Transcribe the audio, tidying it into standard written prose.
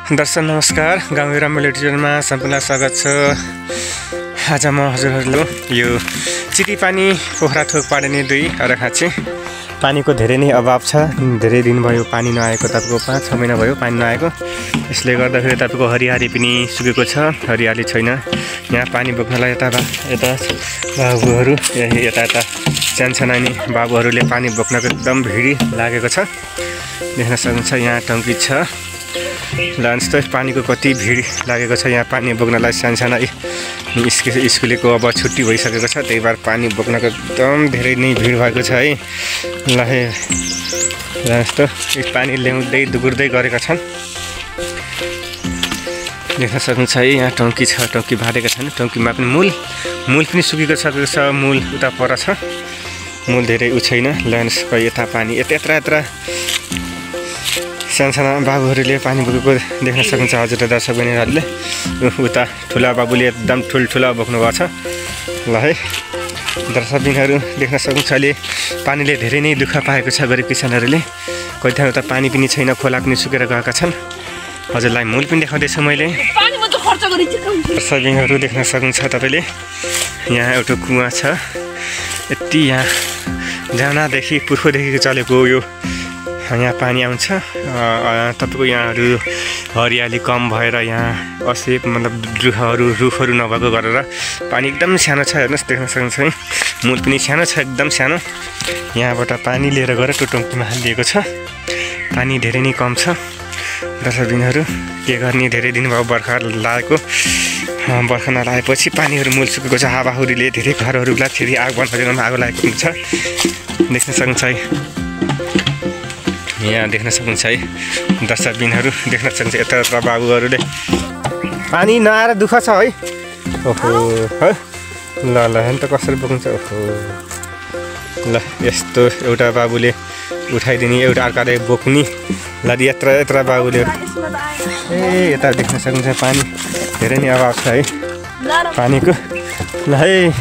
दर्शक नमस्कार, गाउँ राम्रो टेलिभिजनमा सम्पूर्ण स्वागत छ। आज म हजुरहरूले यो चिटीपानी पोखरा थोक पार्ने 2 अर्घाछी पानीको धेरै नै अभाव छ। धेरै दिन भयो पानी नआएको, तपाईको 5-6 महिना भयो पानी नआएको। यसले गर्दाखेरि तपाईको हरियाली पनि सुकेको छ, हरियाली छैन। यहाँ पानी बोक्नलाई यता बाबुहरू यता सानसाना बाबुहरूले पानी बोक्नको एकदम भिडी लागेको छ। देख्न सक्नुहुन्छ यहाँ टंकी छ। लान्स त पानीको कति भिड लागेको छ यहाँ पानी बोक्नलाई। सानसाना स्कुलको अब छुट्टी भइसकेको छ, त्यही भएर पानी बोक्नको एकदम धेरै नै भिड भएको छ है। ल लान्स त पानी ल्याउँदै दुगुर्दै गरेका छन्। देख्न सक्नुहुन्छ है यहाँ टंकी छ, टंकी भाडेका छन्। टंकीमा पनि मूल पनि सुकेको छ, मूल उता पर छ, मूल धेरै उ छैन। लान्सको यता पानी यत्र सानसाना बाबुहरूले पानी बोकेको देख्न सक्नुहुन्छ हजुर दर्शक बहिनीहरूले। उता ठुला बाबुले एकदम ठुल्ठुला बोक्नु भएको छ। ल है दर्शक बहिनीहरू देख्न सक्नुहुन्छ अहिले पानीले धेरै नै दुःख पाएको छ गरिब किसानहरूले। कति ठाउँ उता पानी पनि छैन, खोला पनि सुकेर गएका छन्। हजुरलाई मूल पनि देखाउँदैछु मैले। दर्शक बहिनीहरू देख्न सक्नुहुन्छ तपाईँले यहाँ एउटा कुवा छ। यति यहाँ जानादेखि पुर्खोदेखि चलेको यो यहाँ पानी आउँछ। तपाईको यहाँहरू हरियाली कम भएर यहाँ रुखहरू नभएको गरेर पानी एकदम सानो छ। हेर्नुहोस् देख्न सक्नुहुन्छ है, मूल पनि सानो छ, एकदम सानो। यहाँबाट पानी लिएर गएर त्यो टंकीमा हालिदिएको छ। पानी धेरै नै कम छ। दर्शकबिनहरू के गर्ने, धेरै दिन भयो बर्खा लागेको। बर्खा नलागेपछि पानीहरू मूल सुकेको छ। हावाहुरीले धेरै घरहरूलाई फेरि आगो बनाउनमा आगो लागेको हुन्छ। देख्न सक्नुहुन्छ है यहाँ देख्न सक्नुहुन्छ है दर्शकबिनहरू देख्न सक्नुहुन्छ। यता बाबुहरूले पानी नआएर दुःख छ है। ओहो है ल हेर्नु त कसरी बोक्नुहुन्छ। ओहो ल यस्तो एउटा बाबुले उठाइदिने, एउटा अर्काले बोक्ने। ल यत्र बाबुले यता देख्न सक्नुहुन्छ पानी धेरै नै अभाव छ है पानीको। ल है